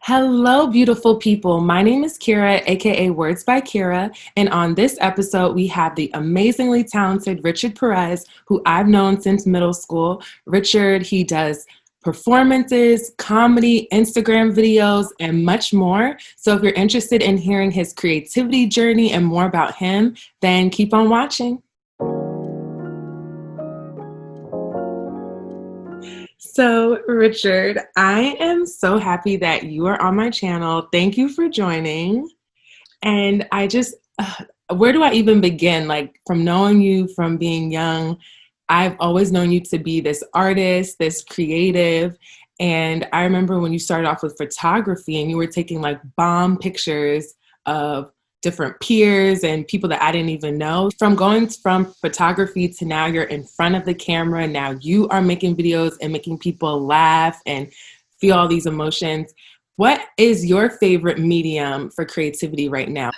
Hello, beautiful people. My name is Kira, aka Words by Kira, and on this episode, we have the amazingly talented Richard Perez, who I've known since middle school. Richard, he does performances, comedy, Instagram videos, and much more. So if you're interested in hearing his creativity journey and more about him, then keep on watching. So, Richard, I am so happy that you are on my channel. Thank you for joining. And where do I even begin? Like, from knowing you from being young, I've always known you to be this artist, this creative. And I remember when you started off with photography and you were taking like bomb pictures of different peers and people that I didn't even know. From going from photography to now you're in front of the camera, now you are making videos and making people laugh and feel all these emotions. What is your favorite medium for creativity right now?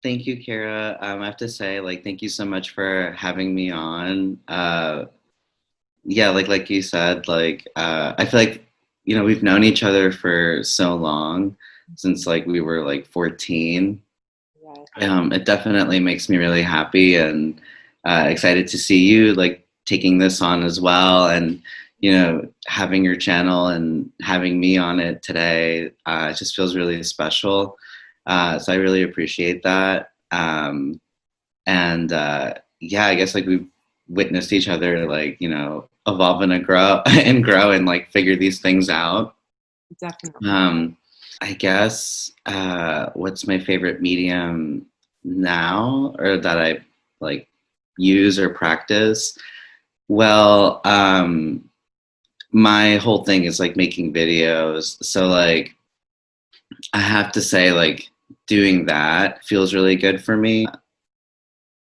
Thank you, Kara. I have to say, thank you so much for having me on. Yeah, like you said, I feel like, we've known each other for so long, since we were 14. It definitely makes me really happy and excited to see you taking this on as well, and having your channel and having me on it today. It just feels really special. So I really appreciate that. And Yeah, I guess we've witnessed each other evolve and grow and grow and figure these things out. Definitely. I guess what's my favorite medium now, or that I like use or practice? Well, my whole thing is making videos. So I have to say doing that feels really good for me.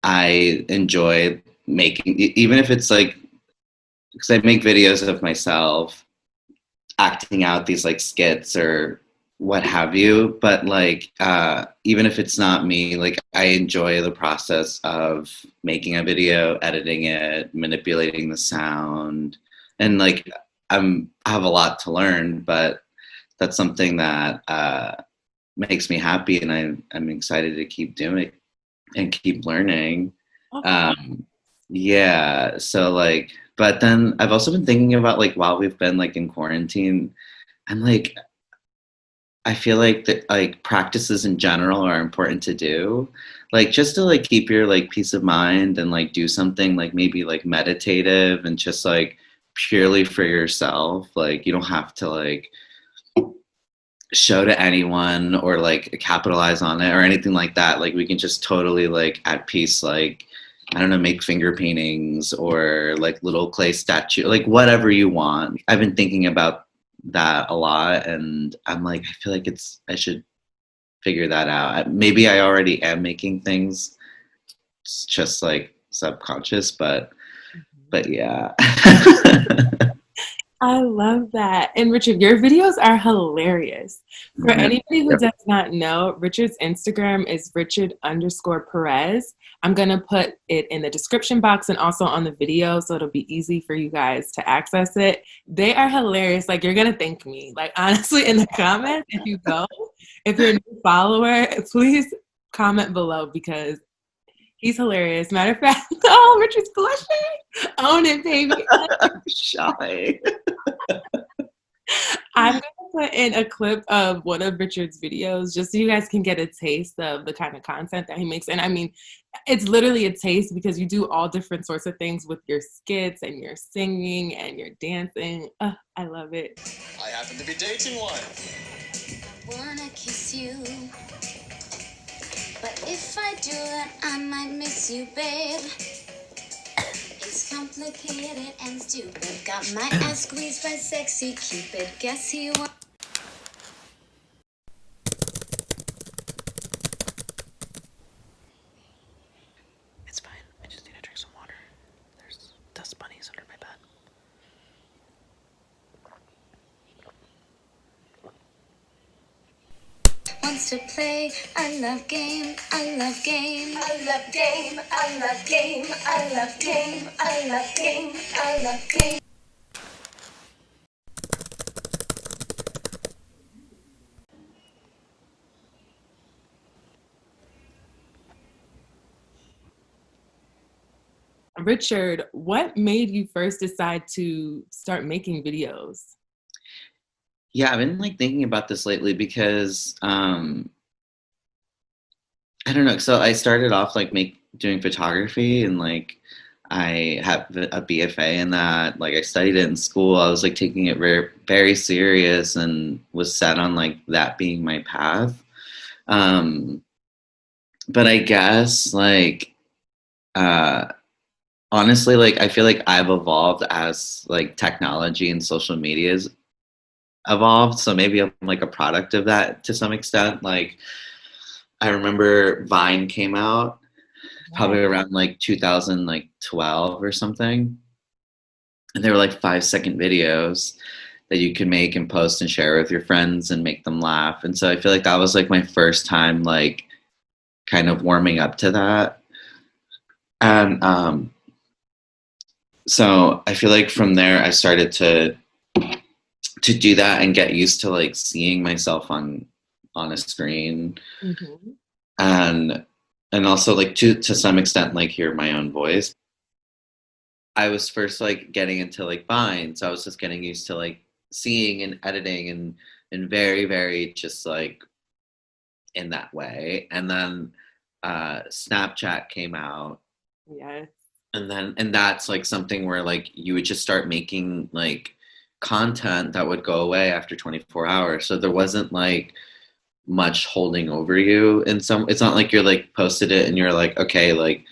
I enjoy making, even if it's because I make videos of myself acting out these skits or what have you, but even if it's not me, I enjoy the process of making a video, editing it, manipulating the sound, and I have a lot to learn, but that's something that makes me happy, and I'm excited to keep doing and keep learning. Yeah, so but then I've also been thinking about while we've been in quarantine, I'm I feel that practices in general are important to do, just to keep your peace of mind, and do something maybe meditative and just purely for yourself. You don't have to show to anyone or capitalize on it or anything like that. We can just totally at peace, I don't know, make finger paintings or little clay statue, whatever you want. I've been thinking about that a lot, and I'm I feel I should figure that out. Maybe I already am making things. It's just subconscious, but yeah. I love that. And Richard, your videos are hilarious. For anybody who Yep. does not know, Richard's Instagram is Richard_Perez. I'm going to put it in the description box and also on the video so it'll be easy for you guys to access it. They are hilarious. You're going to thank me. Honestly, in the comments, if you're a new follower, please comment below because he's hilarious. Matter of fact, oh, Richard's blushing. Own it, baby. Shy. I'm going to put in a clip of one of Richard's videos just so you guys can get a taste of the kind of content that he makes. And I mean, it's literally a taste because you do all different sorts of things with your skits and your singing and your dancing. I love it. I happen to be dating one. I wanna kiss you, but if I do, then I might miss you, babe. It's complicated and stupid. Got my ass squeezed by sexy Cupid. Guess he wants. It's fine. I just need to drink some water. There's dust bunnies under my bed. Wants to play. I love game. I love game. I love game. I love game. I love game. I love game. I love game. Richard, what made you first decide to start making videos? Yeah, I've been like thinking about this lately because I don't know. So I started off like doing photography, and like I have a BFA in that. Like I studied it in school. I was like taking it very very serious and was set on like that being my path. Um, but I guess like uh honestly, like I feel like I've evolved as like technology and social media's evolved. So maybe I'm like a product of that to some extent. Like I remember Vine came out Yeah. probably around like 2012 or something. And they were like 5-second videos that you could make and post and share with your friends and make them laugh. And so I feel like that was like my first time like kind of warming up to that. And so I feel like from there I started to do that and get used to like seeing myself on a screen, Mm-hmm. and also like to some extent like hear my own voice. I was first like getting into like Vine, so I was just getting used to like seeing and editing and very very just like in that way. And then Snapchat came out, Yes. and that's like something where like you would just start making like content that would go away after 24 hours. So there wasn't like much holding over you in some. It's not like you're like posted it and you're like, okay, like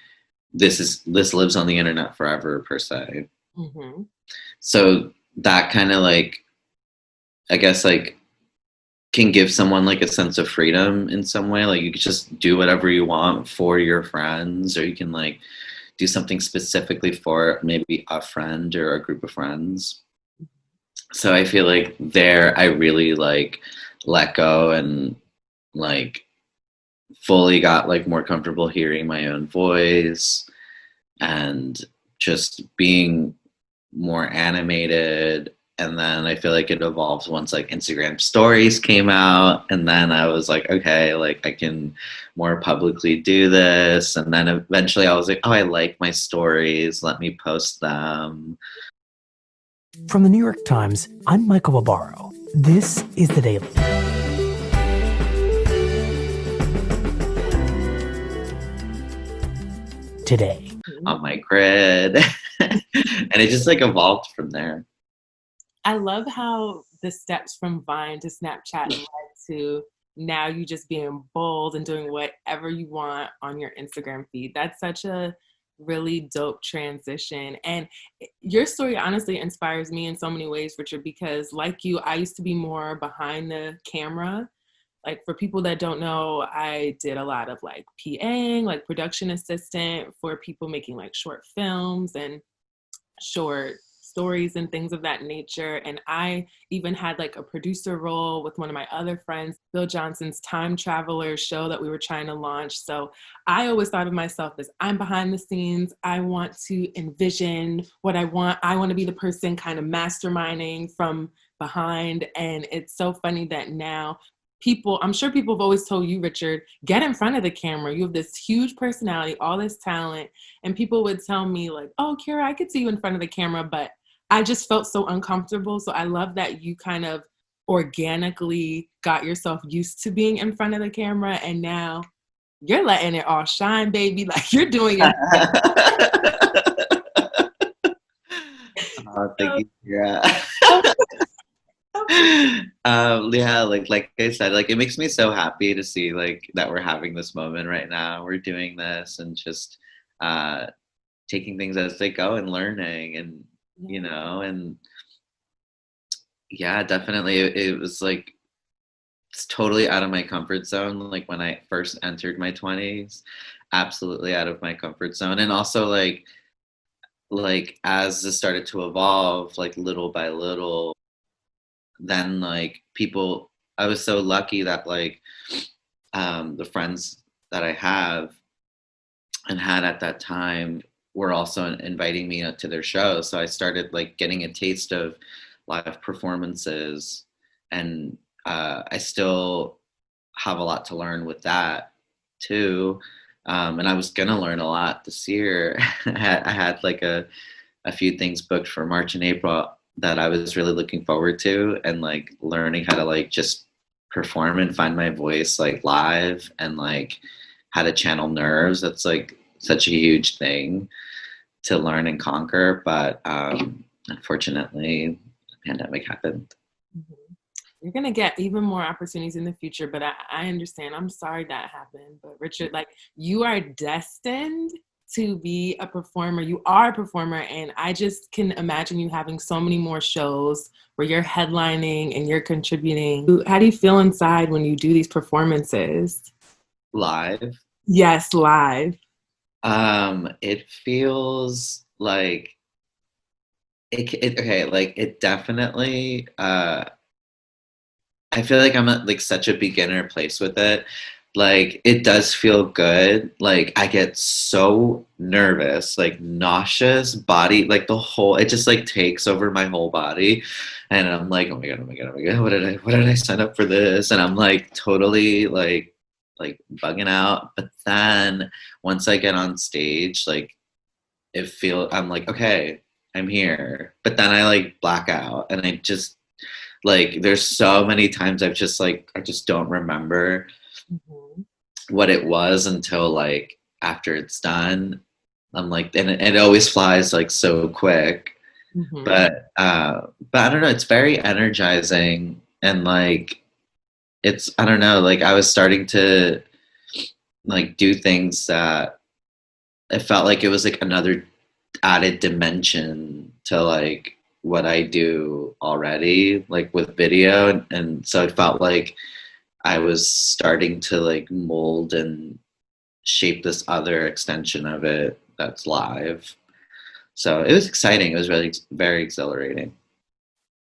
this lives on the internet forever per se. Mm-hmm. So that kind of like, I guess like can give someone like a sense of freedom in some way. Like you could just do whatever you want for your friends, or you can like do something specifically for maybe a friend or a group of friends. So I feel like there I really like let go and like fully got like more comfortable hearing my own voice and just being more animated. And then I feel like it evolved once like Instagram stories came out, and then I was like, okay, like I can more publicly do this. And then eventually I was like, oh, I like my stories, let me post them. From the New York Times, I'm Michael Barbaro. This is The Daily. Today. On my grid. And it just like evolved from there. I love how the steps from Vine to Snapchat led to now you just being bold and doing whatever you want on your Instagram feed. That's such a really dope transition. And your story honestly inspires me in so many ways, Richard, because like you, I used to be more behind the camera. Like for people that don't know, I did a lot of like PAing, like production assistant for people making like short films and short stories and things of that nature. And I even had like a producer role with one of my other friends, Bill Johnson's Time Traveler show that we were trying to launch. So I always thought of myself as I'm behind the scenes. I want to envision what I want. I want to be the person kind of masterminding from behind. And it's so funny that now people, I'm sure people have always told you, Richard, get in front of the camera. You have this huge personality, all this talent. And people would tell me like, oh, Kira, I could see you in front of the camera, but I just felt so uncomfortable. So I love that you kind of organically got yourself used to being in front of the camera. And now you're letting it all shine, baby. Like you're doing it. Thank you. Yeah. Yeah, like I said, like it makes me so happy to see like that we're having this moment right now. We're doing this and just uh taking things as they go and learning, and and yeah, definitely it was like it's totally out of my comfort zone. Like when I first entered my 20s, absolutely out of my comfort zone. And also like as this started to evolve, like little by little, then like people, I was so lucky that like the friends that I have and had at that time were also inviting me to their shows. So I started like getting a taste of live performances, and I still have a lot to learn with that too. And I was gonna learn a lot this year. I had like a few things booked for March and April that I was really looking forward to, and like learning how to like just perform and find my voice like live, and like how to channel nerves. That's like such a huge thing to learn and conquer. But unfortunately, the pandemic happened. Mhm. You're gonna get even more opportunities in the future, but I understand. I'm sorry that happened. But Richard, like, you are destined to be a performer. You are a performer, and I just can imagine you having so many more shows where you're headlining and you're contributing. How do you feel inside when you do these performances? Live, Yes, live. it feels like okay, like it definitely I feel like I'm at like such a beginner place with it. Like it does feel good. Like I get so nervous, like nauseous, body, like the whole it just like takes over my whole body. And I'm like, oh my god, oh my god, oh my god, what did I sign up for this? And I'm like totally like bugging out. But then once I get on stage, like I'm like, okay, I'm here. But then I like black out, and I just like there's so many times I just don't remember Mhm. what it was until like after it's done. I'm like, and it always flies like so quick. Mhm. But I don't know, it's very energizing, and like it's I don't know, like I was starting to like do things that it felt like it was like another added dimension to like what I do already, like with video, and so it felt like I was starting to like mold and shape this other extension of it that's live. So it was exciting. It was really very exhilarating.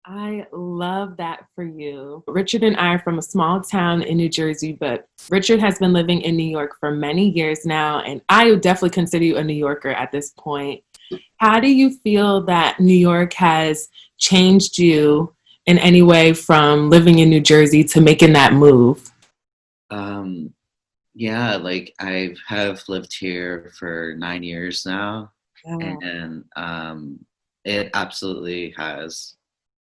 I love that for you. Richard and I are from a small town in New Jersey, but Richard has been living in New York for many years now, and I would definitely consider you a New Yorker at this point. How do you feel that New York has changed you in any way from living in New Jersey to making that move? Um, yeah, like I have lived here for 9 years now, Yeah. and it absolutely has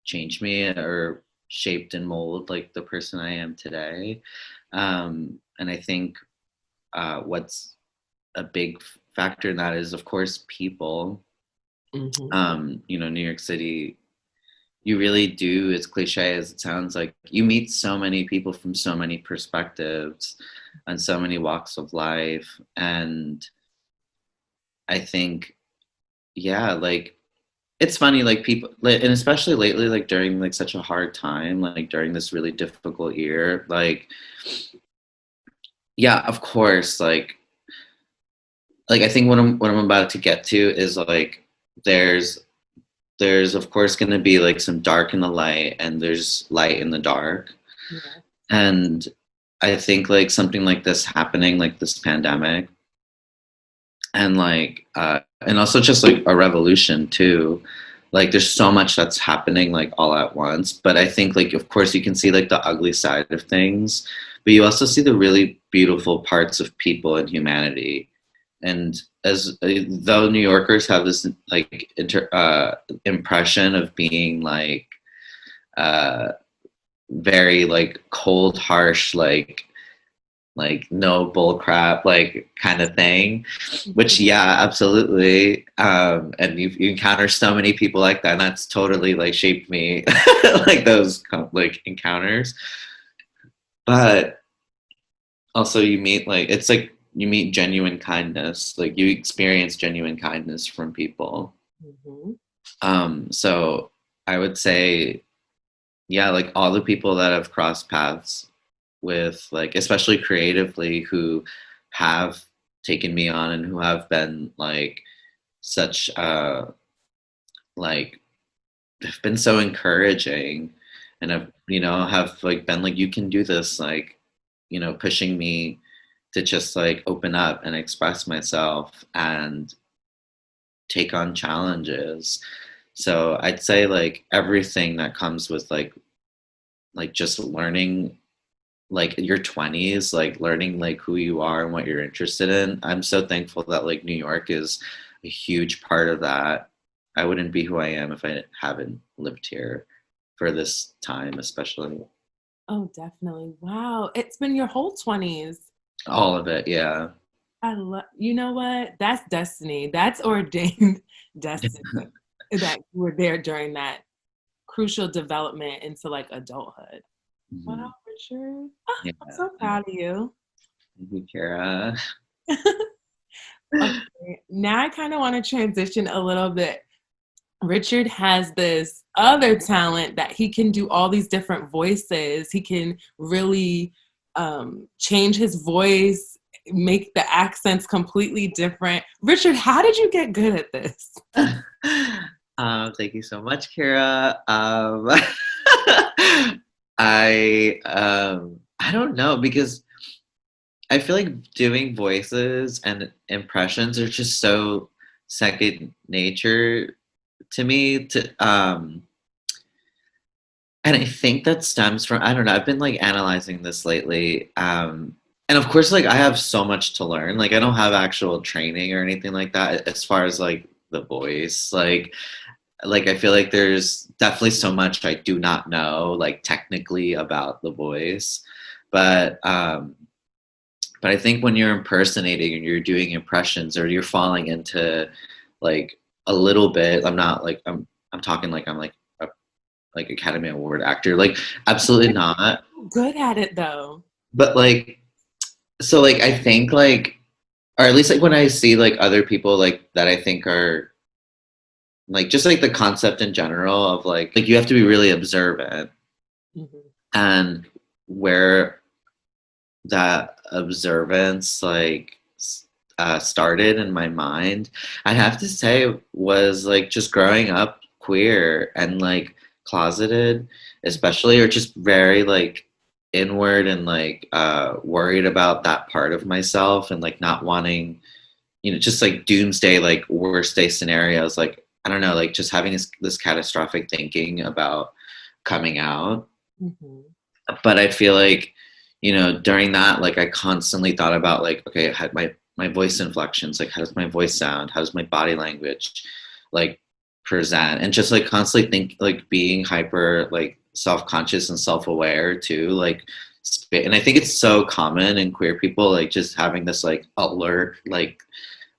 changed me or shaped and molded like the person I am today. And I think what's a big factor in that is, of course, people. Hmm. New York City, you really do, as cliche as it sounds, like you meet so many people from so many perspectives and so many walks of life. And I think, yeah, like it's funny, like people, and especially lately, like during like such a hard time, like during this really difficult year, yeah, of course, like I think what I'm about to get to is like there's there's of course going to be like some dark in the light, and there's light in the dark. Yeah. And I think like something like this happening, like this pandemic, and and also just like a revolution too, like there's so much that's happening like all at once. But I think like of course you can see like the ugly side of things, but you also see the really beautiful parts of people and humanity. And as though New Yorkers have this like impression of being uh, very like cold, harsh, like no bull crap, like kind of thing. Which yeah, absolutely. And you encounter so many people like that, and that's totally like shaped me, like those like encounters. But also you meet like it's like you meet genuine kindness, like you experience genuine kindness from people. Hmm. So I would say, yeah, like all the people that have crossed paths with, like especially creatively, who have taken me on and who have been like such like have been so encouraging, and have like been like, you can do this, like pushing me to just like open up and express myself and take on challenges. So I'd say like everything that comes with like just like your 20s, like learning like who you are and what you're interested in. I'm so thankful that like New York is a huge part of that. I wouldn't be who I am if I haven't lived here for this time, especially. Oh, definitely. Wow. It's been your whole 20s. All of it, yeah. I love, you know what? That's destiny. That's ordained destiny that you were there during that crucial development into like adulthood. Wow, Mhm. Richard. Yeah. I'm so proud of you. Thank you, Kara. Okay, now I kind of want to transition a little bit. Richard has this other talent that he can do all these different voices. He can really change his voice, make the accents completely different. Richard, how did you get good at this? Thank you so much, Kara. I don't know because I feel like doing voices and impressions are just so second nature to me. And I think that stems from, I don't know, I've been like analyzing this lately. And of course, like I have so much to learn. Like I don't have actual training or anything like that as far as like the voice. Like I feel like there's definitely so much I do not know, like technically about the voice. But but I think when you're impersonating and you're doing impressions or you're falling into like a little bit, I'm not like I'm talking like I'm like Academy Award actor. Like absolutely not. Good at it though. But like so like I think like or at least like when I see like other people like that I think are like just like the concept in general of like you have to be really observant Mhm. and where that observance like started in my mind, I have to say was like just growing up queer and like closeted, especially, or just very like inward and like worried about that part of myself and like not wanting, you know, just like doomsday, like worst day scenarios, like I don't know, like just having this catastrophic thinking about coming out. Mhm. But I feel like, you know, during that, like I constantly thought about like, okay, I had my voice inflections, like how does my voice sound? How does my body language like present? And just like constantly think like being hyper like self-conscious and self-aware too, like and I think it's so common in queer people, like just having this like alert, like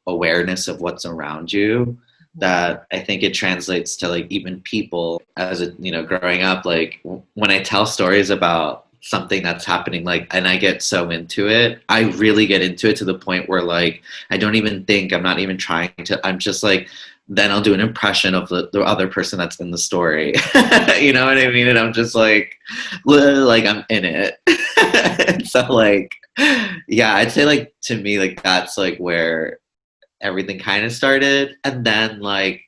awareness of what's around you, that I think it translates to like even people as a, you know, growing up, like when I tell stories about something that's happening, like, and I get so into it, I really get into it to the point where like I don't even think, I'm not even trying to, I'm just like, then I'll do an impression of the other person that's in the story. You know what I mean? And I'm just like I'm in it. So like yeah, I'd say like to me like that's like where everything kind of started, and then like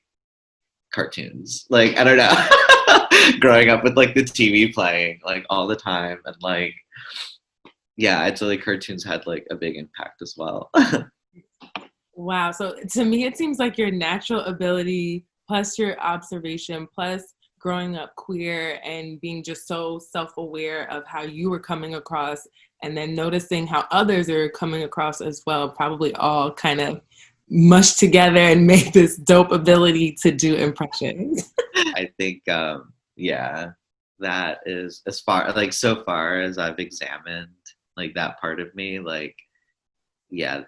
cartoons, like I don't know. Growing up with like the TV playing like all the time, and like yeah, I'd say like cartoons had like a big impact as well. Wow. So to me, it seems like your natural ability plus your observation plus growing up queer and being just so self-aware of how you were coming across and then noticing how others are coming across as well, probably all kind of mushed together and made this dope ability to do impressions. I think yeah, that is as far like so far as I've examined like that part of me, like yeah,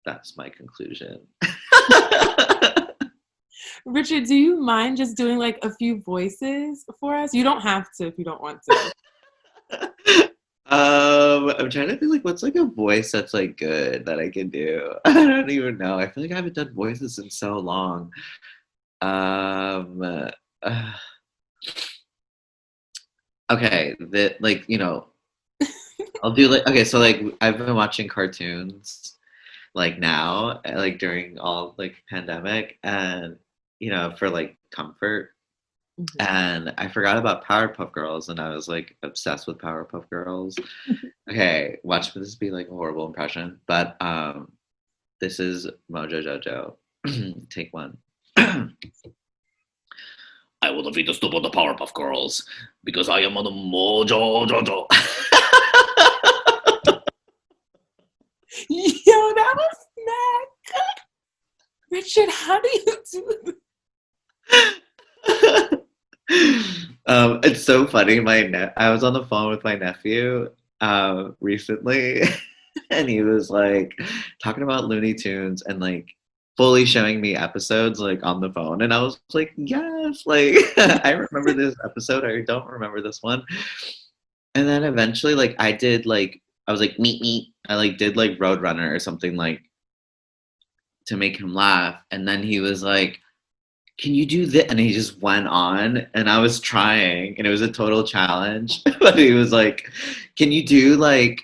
that's my conclusion. Richard, do you mind just doing like a few voices for us? You don't have to if you don't want to. I'm trying to think like what's like a voice that's like good that I can do. I don't even know. I feel like I haven't done voices in so long. Um, uh, okay, that like you know, I'll do like okay. So like I've been watching cartoons like now, like during all like pandemic, and you know for like comfort. Mhm. And I forgot about Powerpuff Girls, and I was like obsessed with Powerpuff Girls. Okay, watch this be like a horrible impression, but this is Mojo Jojo. Take one. I will defeat the stupid the Powerpuff Girls because I am on the Mojo Jojo. Richard, how do you do this? It's so funny. I was on the phone with my nephew recently, and he was like talking about Looney Tunes and like fully showing me episodes like on the phone, and I was like, yes, like I remember this episode. I don't remember this one. And then eventually, like I was like meet meet. I like did like Roadrunner or something like to make him laugh, and then he was like, can you do this? And he just went on, and I was trying, and it was a total challenge. But he was like, can you do like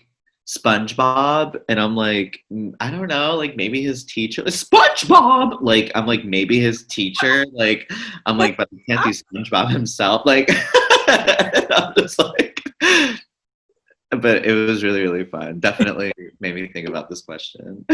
SpongeBob? And I'm like, I don't know, like maybe his teacher, SpongeBob. Like I'm like maybe his teacher. Like I'm like, but he can't do SpongeBob himself. Like I'm just like, but it was really really fun. Definitely made me think about this question.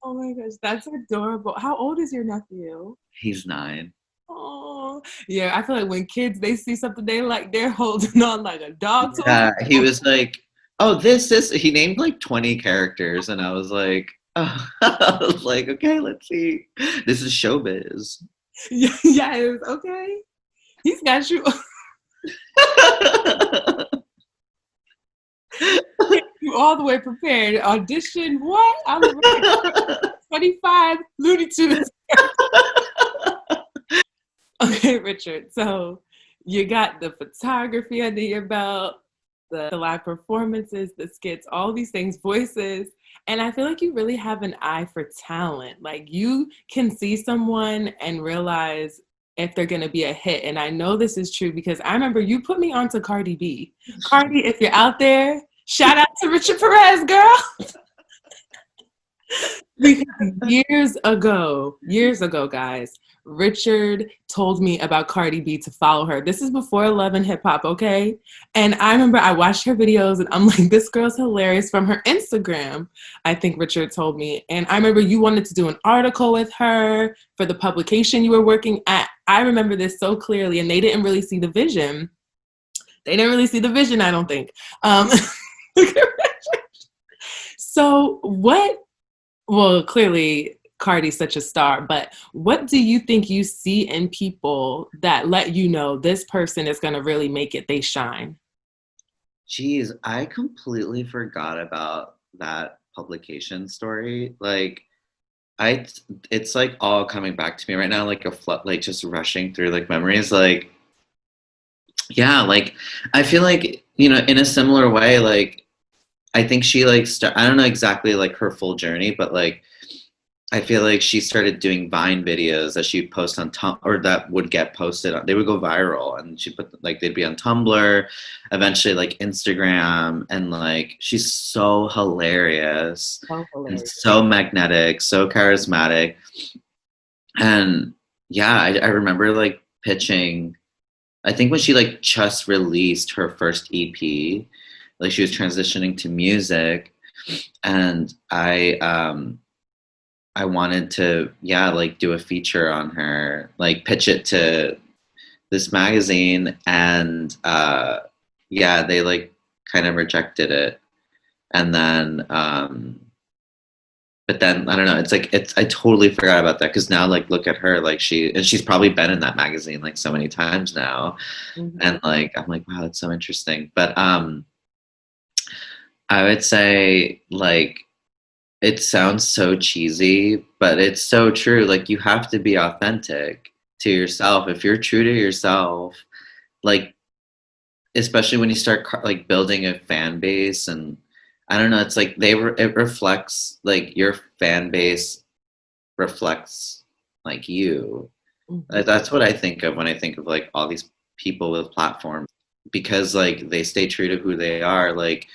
Oh my gosh, that's adorable. How old is your nephew? He's 9. Oh, yeah. I feel like when kids they see something they like, they're holding on like a dog to Yeah, he was like, "Oh, this." He named like 20 characters, and I was like, oh. I was like, "Okay, let's see. This is showbiz." Yeah, yeah, it was okay. He's got you, you all the way prepared. Audition, what? I was ready. 25 Looney Tunes. Okay, Richard. So you got the photography under your belt, the live performances, the skits, all these things, voices. And I feel like you really have an eye for talent. Like you can see someone and realize if they're going to be a hit. And I know this is true because I remember you put me onto Cardi B. Cardi, if you're out there, shout out to Richard Perez, girl. Because years ago, guys, Richard told me about Cardi B to follow her. This is before Love and Hip Hop, okay? And I remember I watched her videos and I'm like, this girl's hilarious from her Instagram, I think Richard told me. And I remember you wanted to do an article with her for the publication you were working at. I remember this so clearly, and they didn't really see the vision. I don't think. So well, clearly Cardi's such a star, but what do you think you see in people that let you know this person is going to really make it, they shine? Jeez, I completely forgot about that publication story. Like, I, it's like all coming back to me right now, like a flood, like just rushing through like memories. Like, yeah, like I feel like in a similar way, like I think she like I don't know exactly like her full journey, but like I feel like she started doing Vine videos that she'd post on or that would get posted on. They would go viral, and she put like they'd be on Tumblr, eventually like Instagram, and like she's so hilarious So and hilarious. so magnetic, so charismatic, and yeah, I remember like pitching. I think when she like just released her first EP, like she was transitioning to music, and I wanted to, yeah, like do a feature on her, like pitch it to this magazine, and yeah, they like kind of rejected it, and then but then I don't know, it's like I totally forgot about that because now like look at her, like she's probably been in that magazine like so many times now, Mhm. and like I'm like wow, that's so interesting, but I would say like it sounds so cheesy, but it's so true. Like you have to be authentic to yourself. If you're true to yourself, like especially when you start like building a fan base, and I don't know, it's like it reflects like your fan base reflects like you. Mhm. That's what I think of when I think of like all these people with platforms, because like they stay true to who they are. Like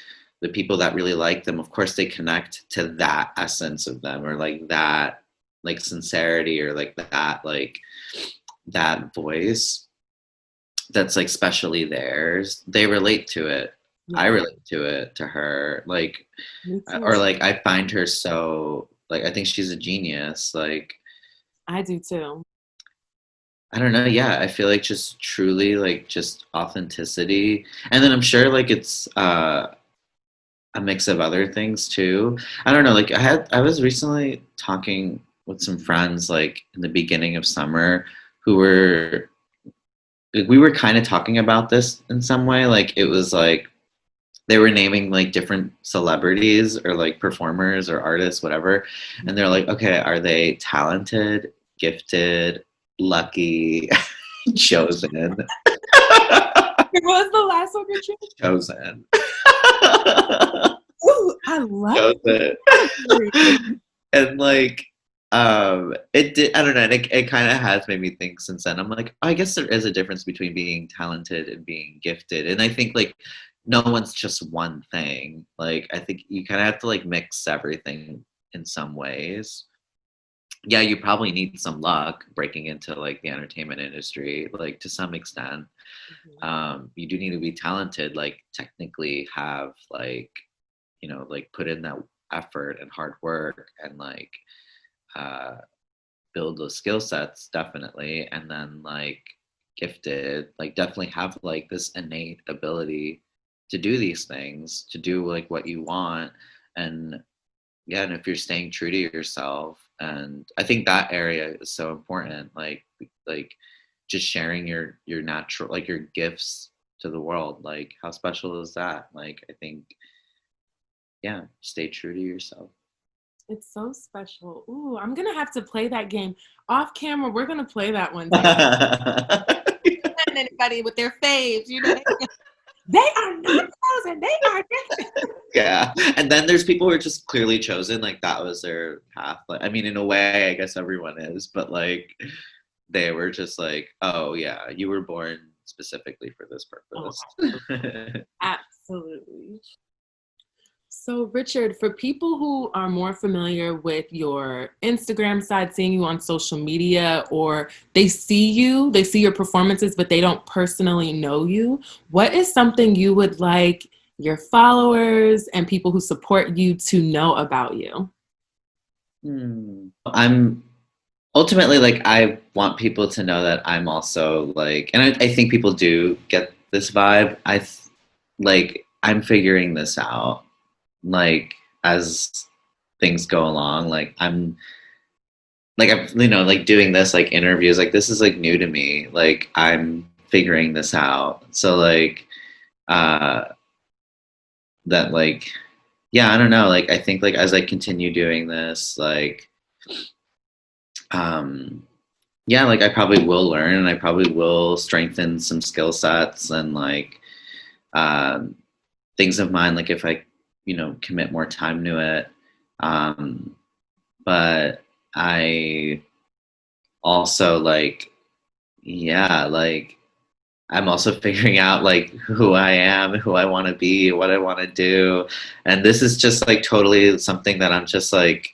the people that really like them, of course, they connect to that essence of them, or like that like sincerity, or like that voice that's like specially theirs. They relate to it. I Yeah, relate to it, to her, like me too. or like I find her so like I think she's a genius. Like I do too. I don't know. Yeah, I feel like just truly like just authenticity, and then I'm sure like it's a mix of other things too. I don't know. Like I was recently talking. with some friends like in the beginning of summer who were like, we were kind of talking about this in some way. Like it was like they were naming like different celebrities or like performers or artists, whatever. And they're like, okay, are they talented, gifted, lucky, chosen? What was the last one, Richard? Chosen. Ooh, I love Chosen. it. And like it did, I don't know, it kind of has made me think since then. I'm like, I guess there is a difference between being talented and being gifted. And I think like no one's just one thing. Like I think you kind of have to like mix everything in some ways. Yeah, you probably need some luck breaking into like the entertainment industry, like to some extent. You do need to be talented, like technically have like, you know, like put in that effort and hard work and like uh build those skill sets definitely, and then like gifted, like definitely have like this innate ability to do these things, to do like what you want. And yeah, and if you're staying true to yourself, and I think that area is so important, like just sharing your natural, like your gifts to the world. Like how special is that? Like I think, yeah, stay true to yourself. It's so special. Ooh, I'm gonna have to play that game off camera. We're gonna play that one day. And anybody with their faves, you know, they are not chosen. They are different. Yeah. And then there's people who are just clearly chosen, like that was their path. Like I mean, in a way, I guess everyone is, but like they were just like, oh yeah, you were born specifically for this Oh, purpose. absolutely. So, Richard, for people who are more familiar with your Instagram side, seeing you on social media, or they see your performances, but they don't personally know you, what is something you would like your followers and people who support you to know about you? I'm ultimately like I want people to know that I'm also like, and I think people do get this vibe. Like I'm figuring this out, like as things go along. Like I'm you know, like doing this like interviews, like this is like new to me. Like I'm figuring this out. So like uh that like yeah, I don't know. Like I think like as I continue doing this, like um yeah, like I probably will learn and I probably will strengthen some skill sets and like um, things of mine, like if I, you know, commit more time to it. Um, but I also like, yeah, like I'm also figuring out like who I am, who I want to be, what I want to do. And this is just like totally something that I'm just like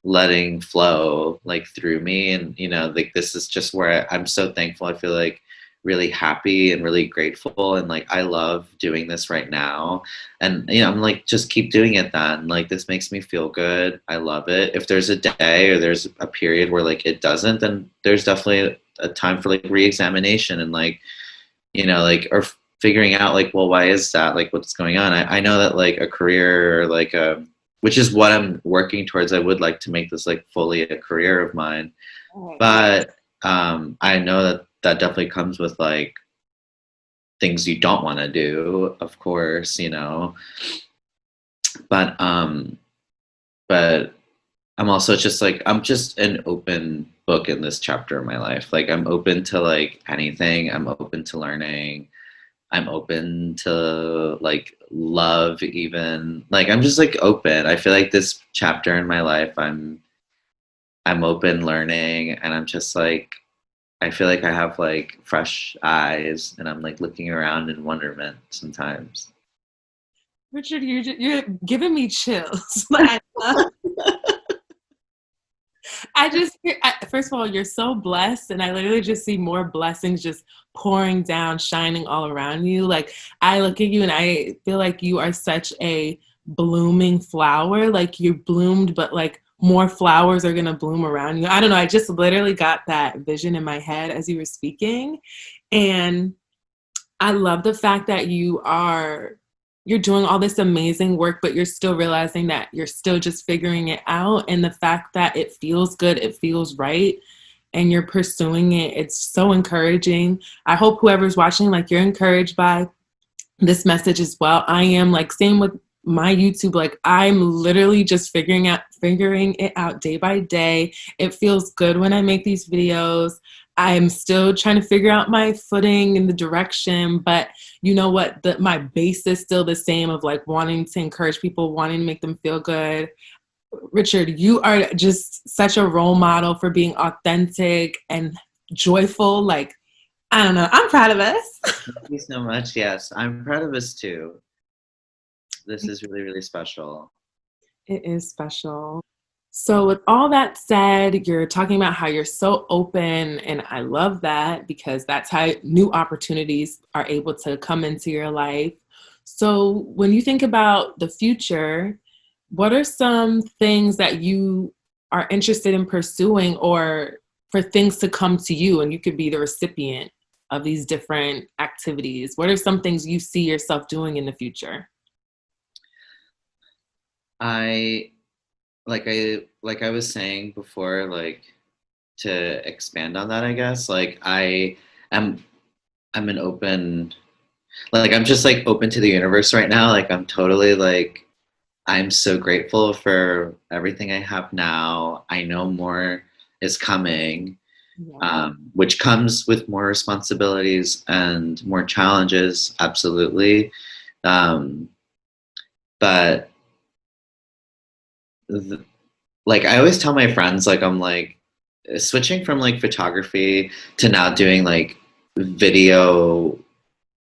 letting flow like through me. And you know, like this is just where I'm so thankful. I feel like really happy and really grateful, and like I love doing this right now. And you know, I'm like just keep doing it then. Like this makes me feel good. I love it. If there's a day or there's a period where like it doesn't, then there's definitely a time for like re-examination and like, you know, like or figuring out like, well, why is that, like what's going on. I know that like a career or like a, which is what I'm working towards. I would like to make this like fully a career of mine. But I know that that definitely comes with like things you don't want to do, of course, you know. But but I'm also just like I'm just an open book in this chapter of my life. Like I'm open to like anything. I'm open to learning. I'm open to like love even. Like I'm just like open. I feel like this chapter in my life I'm open learning, and I'm just like I feel like I have like fresh eyes and I'm like looking around in wonderment sometimes. Richard, you're giving me chills. I just, first of all, you're so blessed, and I literally just see more blessings just pouring down, shining all around you. Like, I look at you and I feel like you are such a blooming flower. Like, you bloomed, but like more flowers are going to bloom around you. I don't know. I just literally got that vision in my head as you were speaking. And I love the fact that you are you're doing all this amazing work, but you're still realizing that you're still just figuring it out. And the fact that it feels good, it feels right, and you're pursuing it, it's so encouraging. I hope whoever's watching, like, you're encouraged by this message as well. I am, like, same with my YouTube. Like, I'm literally just figuring it out day by day. It feels good when I make these videos. I'm still trying to figure out my footing and the direction, but you know what? My base is still the same, of like wanting to encourage people, wanting to make them feel good. Richard, you are just such a role model for being authentic and joyful. Like, I don't know. I'm proud of us. Thank you so much. Yes, I'm proud of us too. This is really, really special. It is special. So, with all that said, you're talking about how you're so open, and I love that, because that's how new opportunities are able to come into your life. So, when you think about the future, what are some things that you are interested in pursuing, or for things to come to you and you could be the recipient of these different activities? What are some things you see yourself doing in the future? I like I was saying before, like, to expand on that, I guess, like am I'm an open, like, I'm just like open to the universe right now. Like, I'm totally like, I'm so grateful for everything I have now. I know more is coming, Yeah. which comes with more responsibilities and more challenges, absolutely. Um, but th- like, I always tell my friends, like, I'm like switching from like photography to now doing like video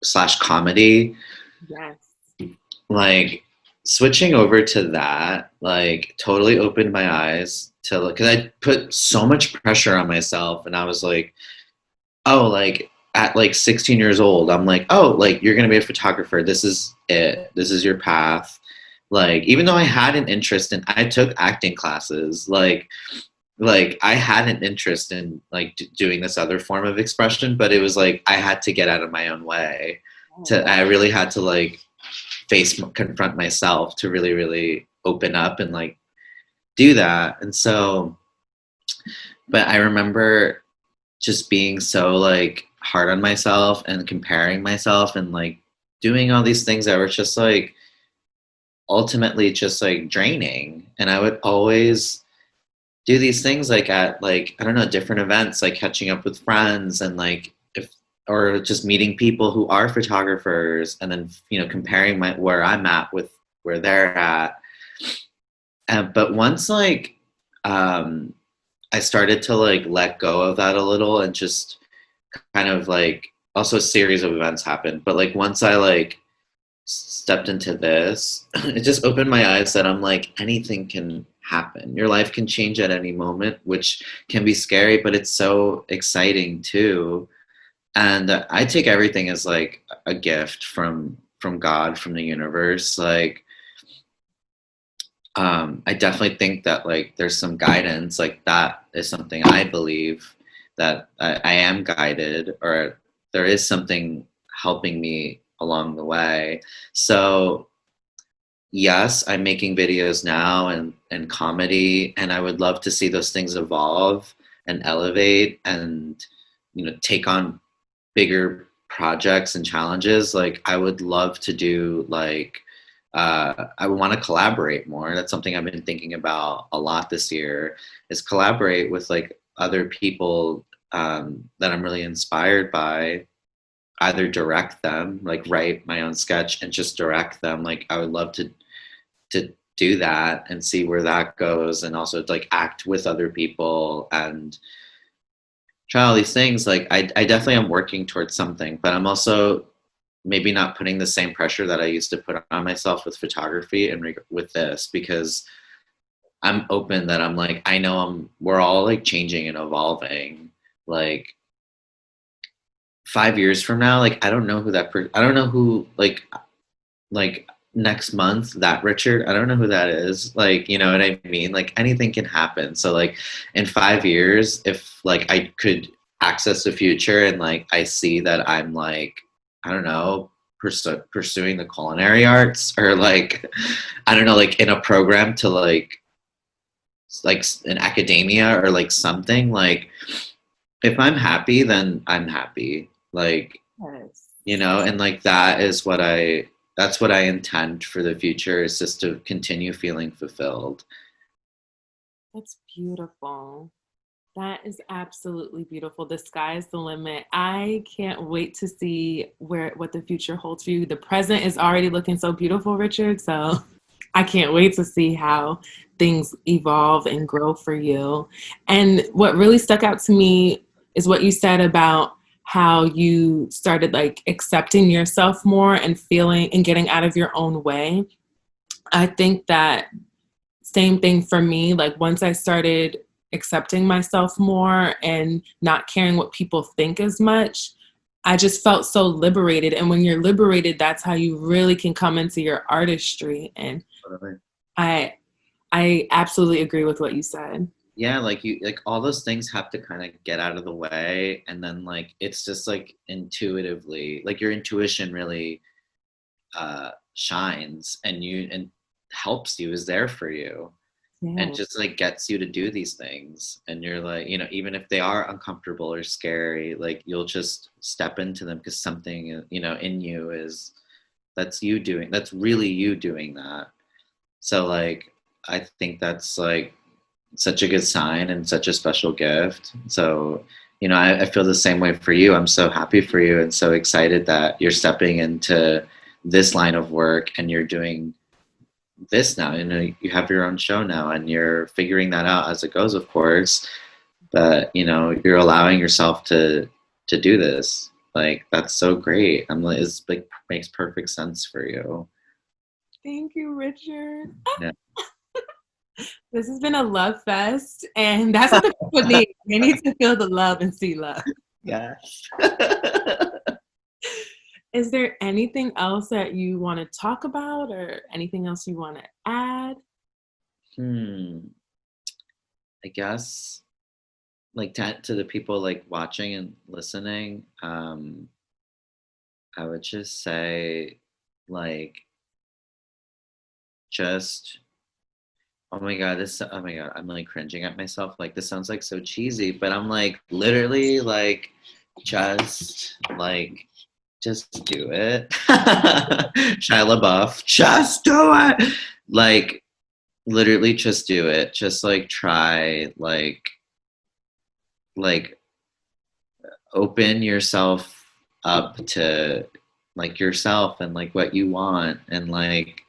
slash comedy, Yes. like switching over to that, like, totally opened my eyes to, because I put so much pressure on myself, and I was like, oh, like at like 16 years old, I'm like, oh, like, you're gonna be a photographer. This is it. This is your path. Like, even though I had an interest in, I took acting classes, like I had an interest in like doing this other form of expression, but it was like I had to get out of my own way. I really had to like confront myself to really, really open up and like do that. And so, but I remember just being so like hard on myself and comparing myself and like doing all these things that were just like ultimately just like draining. And I would always do these things like at like, I don't know, different events, like catching up with friends, and like if, or just meeting people who are photographers, and then, you know, comparing my where I'm at with where they're at. But once like um I started to like let go of that a little, and just kind of like, also a series of events happened, but like once I like stepped into this, it just opened my eyes that I'm like, anything can happen. Your life can change at any moment, which can be scary, but it's so exciting too. And I take everything as like a gift from God, from the universe. Like, I definitely think that like there's some guidance, like that is something I believe, that I am guided, or there is something helping me along the way. So yes, I'm making videos now and comedy, and I would love to see those things evolve and elevate and, you know, take on bigger projects and challenges. Like, I would love to do like, I would want to collaborate more. That's something I've been thinking about a lot this year, is collaborate with like other people that I'm really inspired by. Either direct them, like write my own sketch and just direct them. Like, I would love to do that and see where that goes, and also like act with other people and try all these things. Like, I definitely am working towards something, but I'm also maybe not putting the same pressure that I used to put on myself with photography and with this, because I'm open that I'm like, I know we're all like changing and evolving. Like, 5 years from now, like, I don't know who I don't know who, like next month, that Richard, I don't know who that is. Like, you know what I mean? Like, anything can happen. So like in 5 years, if like I could access the future and like I see that I'm like, I don't know, pursuing the culinary arts, or like, I don't know, like in a program to like in academia or like something. Like, if I'm happy, then I'm happy. Like, Yes. and like that's what I intend for the future, is just to continue feeling fulfilled. That's beautiful. That is absolutely beautiful. The sky is the limit. I can't wait to see what the future holds for you. The present is already looking so beautiful, Richard. So I can't wait to see how things evolve and grow for you. And what really stuck out to me is what you said about how you started like accepting yourself more and feeling and getting out of your own way. I think that same thing for me. Like once I started accepting myself more and not caring what people think as much, I just felt so liberated. And when you're liberated, that's how you really can come into your artistry. And I I absolutely agree with what you said. Yeah, like all those things have to kind of get out of the way, and then like it's just like intuitively, like your intuition really shines, and helps you, is there for you, Yeah. and just like gets you to do these things, and you're like, even if they are uncomfortable or scary, like you'll just step into them because something in you that's really you doing that. So like I think that's like such a good sign and such a special gift. So, I feel the same way for you. I'm so happy for you and so excited that you're stepping into this line of work and you're doing this now. You have your own show now and you're figuring that out as it goes, of course. But, you're allowing yourself to do this. Like, that's so great. I'm like, it's like makes perfect sense for you. Thank you, Richard. Yeah. This has been a love fest, and that's what the people need. They need to feel the love and see love. Yes. Is there anything else that you want to talk about or anything else you want to add? I guess like to the people like watching and listening, I would just say like just oh my god, I'm like cringing at myself. Like this sounds like so cheesy, but I'm like literally like just do it. Shia LaBeouf, just do it. Like literally just do it. Just like try like open yourself up to like yourself and like what you want and like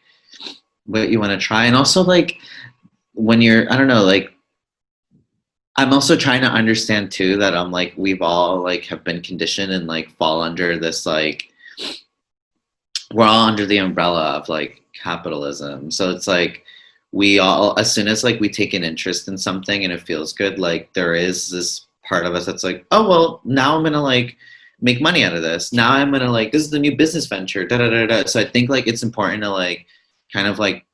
what you want to try. And also like when you're, I don't know, like I'm also trying to understand too that I'm like we've all like have been conditioned and like fall under this like we're all under the umbrella of like capitalism. So it's like we all, as soon as like we take an interest in something and it feels good, like there is this part of us that's like, oh well, now I'm gonna like make money out of this. Now I'm gonna like this is the new business venture. Da da da da. So I think like it's important to like kind of like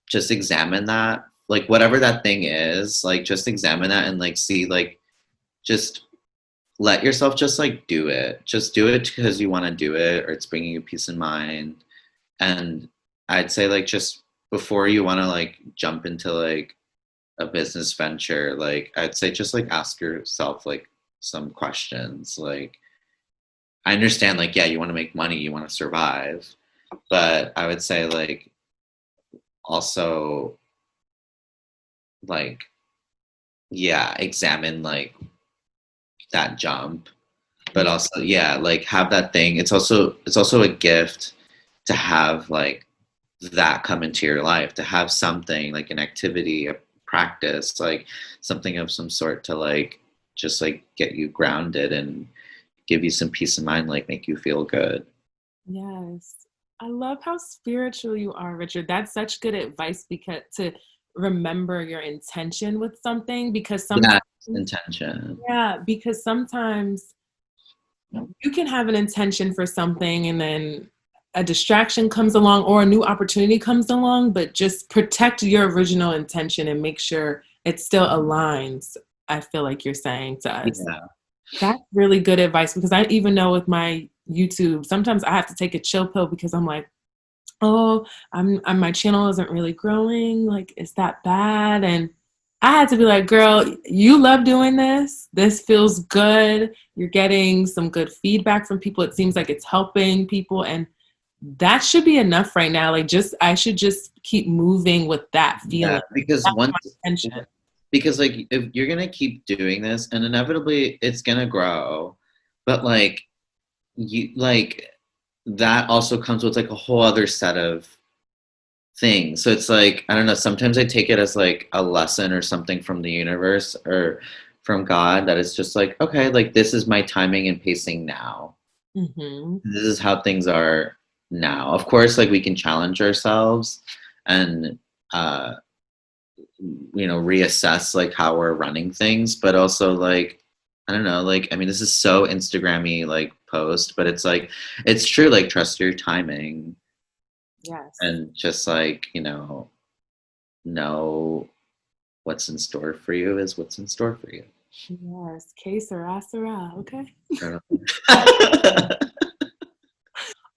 just examine that, like whatever that thing is, like just examine that and like see like just let yourself just like do it. Just do it because you want to do it or it's bringing you peace of mind. And I'd say like just before you want to like jump into like a business venture, like I'd say just like ask yourself like some questions. Like I understand like yeah, you want to make money, you want to survive, but I would say like also like yeah, examine like that jump, but also yeah, like have that thing. It's also a gift to have like that come into your life, to have something like an activity, a practice, like something of some sort to like just like get you grounded and give you some peace of mind, like make you feel good. Yes. I love how spiritual you are, Richard. That's such good advice because to remember your intention with something because sometimes Intention. yeah, because sometimes you can have an intention for something and then a distraction comes along or a new opportunity comes along, but just protect your original intention and make sure it still aligns. I feel like you're saying to us. Yeah. That's really good advice because I even know with my YouTube, sometimes I have to take a chill pill because I'm like, oh, I'm my channel isn't really growing. Like, is that bad? And I had to be like, girl, you love doing this. This feels good. You're getting some good feedback from people. It seems like it's helping people. And that should be enough right now. Like, I should just keep moving with that Yeah, feeling. because That's once my intention. because like if you're gonna keep doing this and inevitably it's gonna grow, but like you like that also comes with like a whole other set of things. So it's like, I don't know, sometimes I take it as like a lesson or something from the universe or from God that it's just like, okay, like this is my timing and pacing now. Hmm. This is how things are now. Of course, like we can challenge ourselves and uh reassess like how we're running things, but also like I don't know, like I mean this is so Instagrammy like post, but it's like it's true, like trust your timing Yes. and just like, know what's in store for you is what's in store for you. Yes. Que sera, sera. Okay.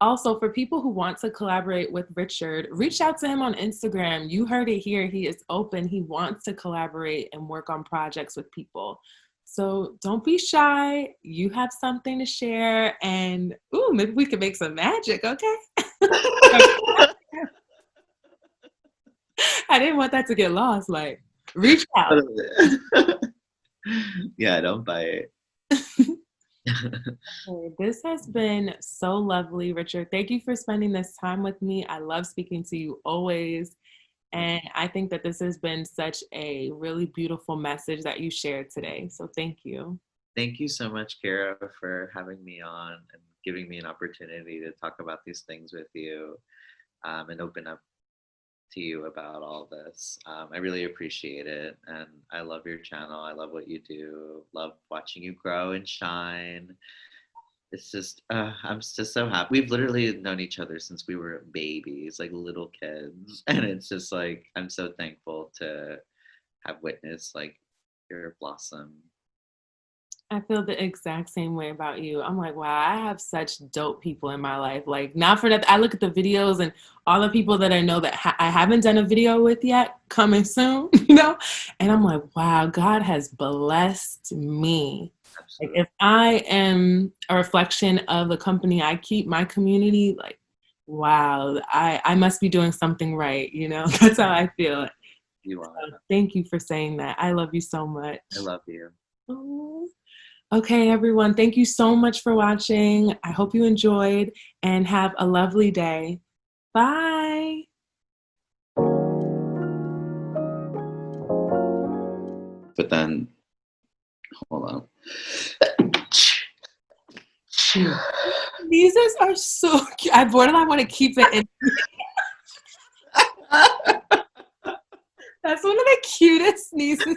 Also, for people who want to collaborate with Richard, reach out to him on Instagram. You heard it here. He is open. He wants to collaborate and work on projects with people. So don't be shy. You have something to share. And ooh, maybe we can make some magic, okay? I didn't want that to get lost. Like, reach out. Yeah, don't bite. Okay, this has been so lovely, Richard. Thank you for spending this time with me. I love speaking to you always. And I think that this has been such a really beautiful message that you shared today. So thank you. Thank you so much, Kara, for having me on and giving me an opportunity to talk about these things with you and open up to you about all this. I really appreciate it. And I love your channel. I love what you do. Love watching you grow and shine. It's just, I'm just so happy. We've literally known each other since we were babies, like little kids. And it's just like, I'm so thankful to have witnessed like your blossom. I feel the exact same way about you. I'm like, wow, I have such dope people in my life. Like, not for that. I look at the videos and all the people that I know that I haven't done a video with yet, coming soon, And I'm like, wow, God has blessed me. Like, Absolutely. if I am a reflection of the company I keep, my community, like, wow, I must be doing something right, That's how I feel. You are. So thank you for saying that. I love you so much. I love you. Oh. Okay, everyone, thank you so much for watching. I hope you enjoyed and have a lovely day. Bye. But then, hold on. These are so cute. I borderline want to keep it in. That's one of the cutest sneezes.